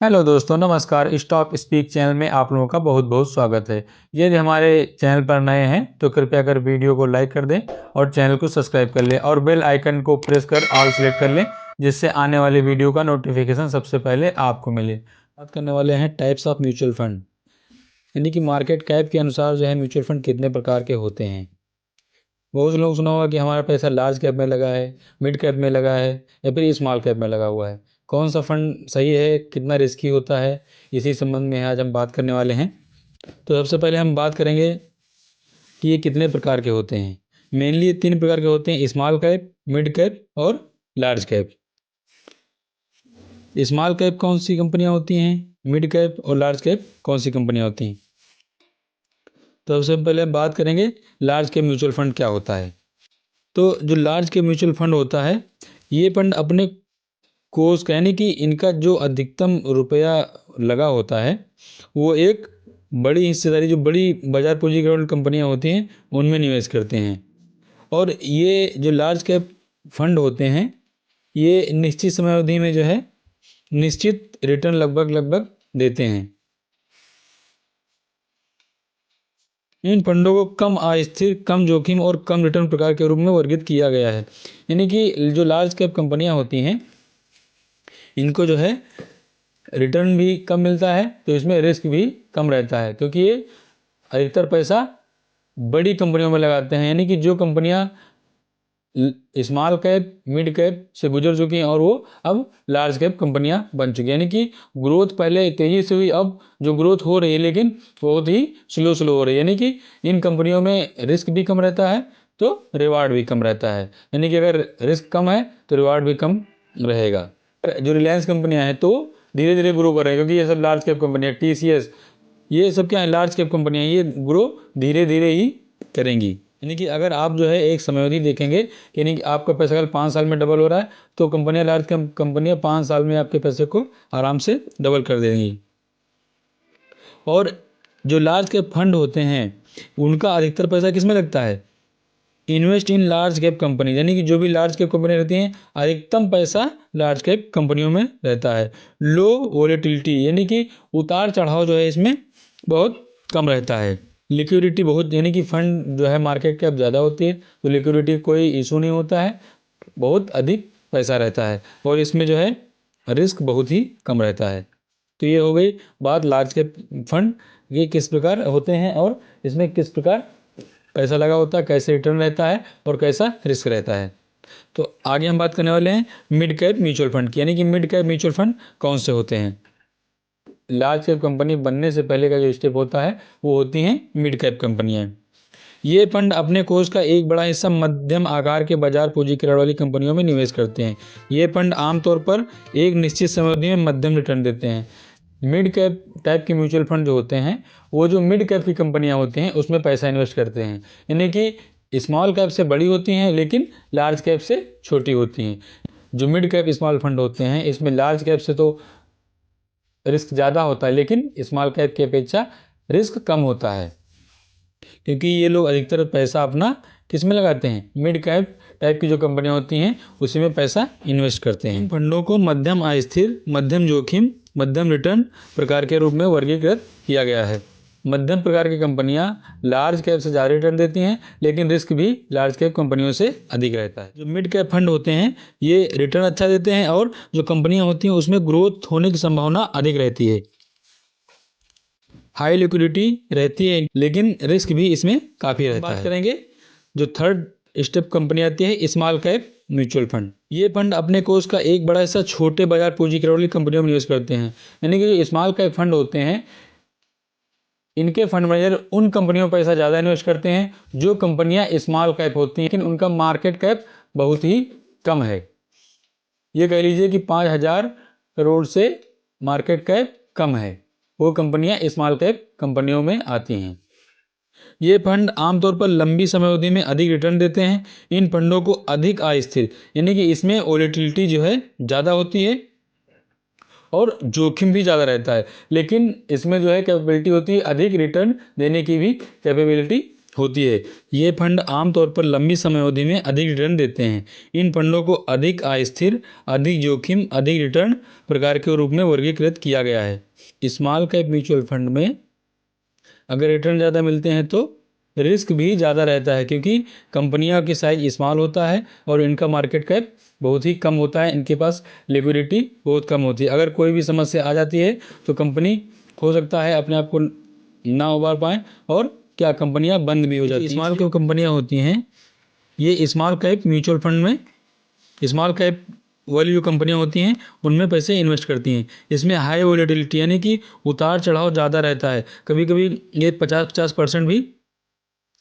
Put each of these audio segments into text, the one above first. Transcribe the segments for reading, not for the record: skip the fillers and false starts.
Hello दोस्तों, नमस्कार। Stock speak channel में आप लोगों का बहुत बहुत स्वागत है। यदि हमारे चैनल पर नए हैं तो कृपया कर वीडियो को लाइक कर दें और चैनल को सब्सक्राइब कर लें और बेल आइकन को प्रेस कर ऑल सेलेक्ट कर लें, जिससे आने वाली वीडियो का नोटिफिकेशन सबसे पहले आपको मिले। बात करने वाले हैं टाइप्स ऑफ म्यूचुअल फंड, यानी कि मार्केट कैप के अनुसार जो है म्यूचुअल फंड कितने प्रकार के होते हैं। बहुत से लोग सुना होगा कि हमारा पैसा लार्ज कैप में लगा है, मिड कैप में लगा है या फिर स्मॉल कैप में लगा हुआ है। कौन सा फंड सही है, कितना रिस्की होता है, इसी संबंध में आज हम बात करने वाले हैं। तो सबसे पहले हम बात करेंगे कि ये कितने प्रकार के होते हैं। मेनली ये 3 प्रकार के होते हैं: स्मॉल कैप, मिड कैप और लार्ज कैप। स्मॉल कैप कौन सी कंपनियां होती हैं, मिड कैप और लार्ज कैप कौन सी कंपनियां होती हैं। तो सबसे पहले हम बात करेंगे लार्ज कैप म्यूचुअल फंड क्या होता है। तो जो लार्ज कैप म्यूचुअल फंड होता है, ये फंड अपने कोष का, यानी कि इनका जो अधिकतम रुपया लगा होता है वो एक बड़ी हिस्सेदारी जो बड़ी बाजार पूंजीकरण कंपनियां होती हैं उनमें निवेश करते हैं। और ये जो लार्ज कैप फंड होते हैं ये निश्चित समय अवधि में जो है निश्चित रिटर्न लगभग लगभग देते हैं। इन फंडों को कम आय, स्थिर, कम जोखिम और कम रिटर्न प्रकार के रूप में वर्गीकृत किया गया है। यानी कि जो लार्ज कैप कंपनियां होती हैं इनको जो है रिटर्न भी कम मिलता है, तो इसमें रिस्क भी कम रहता है, क्योंकि ये अधिकतर पैसा बड़ी कंपनियों में लगाते हैं। यानी कि जो कंपनियां स्मॉल कैप, मिड कैप से गुजर चुकी हैं और वो अब लार्ज कैप कंपनियां बन चुकी हैं। यानी कि ग्रोथ पहले तेजी से हुई, अब जो ग्रोथ हो रही है लेकिन बहुत ही स्लो स्लो हो रही है। यानी कि इन कंपनियों में रिस्क भी कम रहता है तो रिवार्ड भी कम रहता है। यानी कि अगर रिस्क कम है तो रिवार्ड भी कम रहेगा। जो रिलायंस कंपनियां हैं तो धीरे धीरे ग्रो कर रहे हैं, क्योंकि ये सब लार्ज कैप कंपनियां, TCS, ये सब क्या है, लार्ज कैप कंपनियां, ये ग्रो धीरे धीरे ही करेंगी। यानी कि अगर आप जो है एक समयावधि देखेंगे, यानी कि आपका पैसा अगर 5 साल में डबल हो रहा है तो कंपनियां, लार्ज कंपनियां 5 साल में आपके पैसे को आराम से डबल कर देंगी। और जो लार्ज कैप फंड होते हैं उनका अधिकतर पैसा किस में लगता है, invest in large cap company. यानी कि जो भी लार्ज कैप कंपनी रहती हैं अधिकतम पैसा लार्ज कैप कंपनियों में रहता है। लो वोलेटिलिटी, यानी कि उतार चढ़ाव जो है इसमें बहुत कम रहता है। लिक्विडिटी बहुत, यानी कि फंड जो है मार्केट कैप ज़्यादा होती है तो लिक्विडिटी कोई इशू नहीं होता है, बहुत अधिक पैसा रहता है और इसमें जो है रिस्क बहुत ही कम रहता है। तो ये हो गई बात लार्ज कैप फंड, ये किस प्रकार होते हैं और इसमें किस प्रकार पैसा लगा होता है, कैसे रिटर्न रहता है और कैसा रिस्क रहता है। तो आगे हम बात करने वाले हैं मिड कैप म्यूचुअल फंड की। यानी कि मिड कैप म्यूचुअल फंड कौन से होते हैं। लार्ज कैप कंपनी बनने से पहले का जो स्टेप होता है वो होती हैं मिड कैप कंपनियां। ये फंड अपने कोष का एक बड़ा हिस्सा मध्यम आकार के बाजार पूंजीकरण वाली कंपनियों में निवेश करते हैं। ये फंड आमतौर पर एक निश्चित समय में मध्यम रिटर्न देते हैं। मिड कैप टाइप के म्यूचुअल फंड जो होते हैं वो जो मिड कैप की कंपनियां होती हैं उसमें पैसा इन्वेस्ट करते हैं। यानी कि स्मॉल कैप से बड़ी होती हैं लेकिन लार्ज कैप से छोटी होती हैं। जो मिड कैप स्मॉल फंड होते हैं इसमें लार्ज कैप से तो रिस्क ज़्यादा होता है लेकिन स्मॉल कैप की अपेक्षा रिस्क कम होता है, क्योंकि ये लोग अधिकतर पैसा अपना किस में लगाते हैं, मिड कैप टाइप की जो कंपनियां होती हैं उसी में पैसा इन्वेस्ट करते हैं। फंडों को मध्यम आय, स्थिर, मध्यम जोखिम, मध्यम रिटर्न प्रकार के रूप में वर्गीकृत किया गया है। मध्यम प्रकार की कंपनियां लार्ज कैप से ज़्यादा रिटर्न देती हैं लेकिन रिस्क भी लार्ज कैप कंपनियों से अधिक रहता है। जो मिड कैप फंड होते हैं ये रिटर्न अच्छा देते हैं और जो कंपनियां होती हैं उसमें ग्रोथ होने की संभावना अधिक रहती है। हाई लिक्विडिटी रहती है लेकिन रिस्क भी इसमें काफ़ी रहता है। बात करेंगे जो थर्ड स्टेप कंपनी आती है स्मॉल कैप म्यूचुअल फंड। ये फंड अपने कोष का एक बड़ा हिस्सा छोटे बाजार पूंजीकरण वाली कंपनियों में निवेश करते हैं। यानी कि जो स्मॉल कैप फंड होते हैं इनके फंड मैनेजर उन कंपनियों में पैसा ज़्यादा इन्वेस्ट करते हैं जो कंपनियां स्मॉल कैप होती हैं लेकिन उनका मार्केट कैप बहुत ही कम है। ये कह लीजिए कि 5,000 करोड़ से मार्केट कैप कम है, वो कंपनियां स्मॉल कैप कंपनियों में आती हैं। ये फंड आमतौर पर लंबी समय अवधि में अधिक रिटर्न देते हैं। इन फंडों को अधिक आय, स्थिर, यानी कि इसमें वोलेटिलिटी जो है ज़्यादा होती है और जोखिम भी ज़्यादा रहता है, लेकिन इसमें जो है कैपेबिलिटी होती है, अधिक रिटर्न देने की भी कैपेबिलिटी होती है। ये फंड आमतौर पर लंबी समय अवधि में अधिक रिटर्न देते हैं। इन फंडों को अधिक अस्थिर, अधिक जोखिम, अधिक रिटर्न प्रकार के रूप में वर्गीकृत किया गया है। स्मॉल कैप म्यूचुअल फंड में अगर रिटर्न ज़्यादा मिलते हैं तो रिस्क भी ज़्यादा रहता है, क्योंकि कंपनियों की साइज स्मॉल होता है और इनका मार्केट कैप बहुत ही कम होता है, इनके पास लिक्विडिटी बहुत कम होती है। अगर कोई भी समस्या आ जाती है तो कंपनी हो सकता है अपने आप को ना उबार पाए और क्या कंपनियां बंद भी हो जाती हैं। स्मॉल कैप कंपनियां होती हैं, ये स्मॉल कैप म्यूचुअल फंड में स्मॉल कैप वाली जो कंपनियां होती हैं उनमें पैसे इन्वेस्ट करती हैं। इसमें हाई वोलेटिलिटी यानी कि उतार चढ़ाव ज़्यादा रहता है। कभी कभी ये 50% भी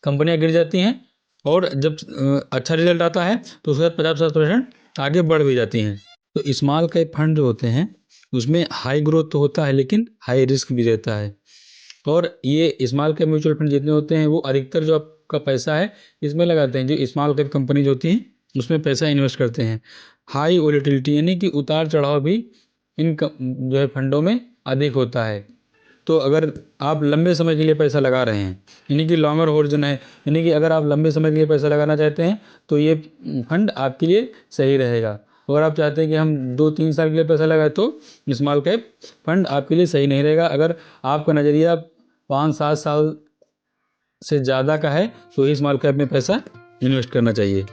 कंपनियां गिर जाती हैं और जब अच्छा रिजल्ट आता है तो उसके बाद 50% आगे बढ़ भी जाती हैं। तो स्मॉल कैप फंड जो होते हैं उसमें हाई ग्रोथ तो होता है लेकिन हाई रिस्क भी रहता है। और ये स्मॉल कैप म्यूचुअल फंड जितने होते हैं वो अधिकतर जो आपका पैसा है इसमें लगाते हैं। जो स्मॉल कैप कंपनी जो होती हैं उसमें पैसा इन्वेस्ट करते हैं। हाई वोलेटिलिटी यानी कि उतार चढ़ाव भी इन जो है फंडों में अधिक होता है। तो अगर आप लंबे समय के लिए पैसा लगा रहे हैं यानी कि लॉन्गर होरिजन है, यानी कि अगर आप लंबे समय के लिए पैसा लगाना चाहते हैं तो ये फंड आपके लिए सही रहेगा। अगर आप चाहते हैं कि हम 2-3 साल के लिए पैसा लगाए तो स्मॉल कैप फंड आपके लिए सही नहीं रहेगा। अगर आपका नज़रिया 5-7 साल से ज़्यादा का है तो ही स्मॉल कैप में पैसा इन्वेस्ट करना चाहिए,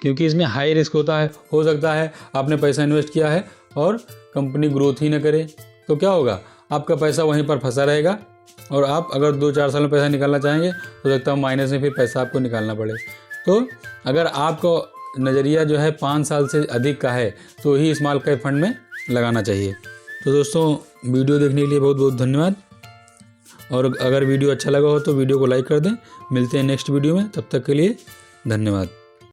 क्योंकि इसमें हाई रिस्क होता है। हो सकता है आपने पैसा इन्वेस्ट किया है और कंपनी ग्रोथ ही न करे तो क्या होगा, आपका पैसा वहीं पर फंसा रहेगा और आप अगर 2-4 साल में पैसा निकालना चाहेंगे हो सकता है माइनस में फिर पैसा आपको निकालना पड़े। तो अगर आपको नज़रिया जो है 5 साल से अधिक का है तो ही स्मॉल कैप फंड में लगाना चाहिए। तो दोस्तों वीडियो देखने के लिए बहुत बहुत धन्यवाद, और अगर वीडियो अच्छा लगा हो तो वीडियो को लाइक कर दें। मिलते हैं नेक्स्ट वीडियो में, तब तक के लिए धन्यवाद।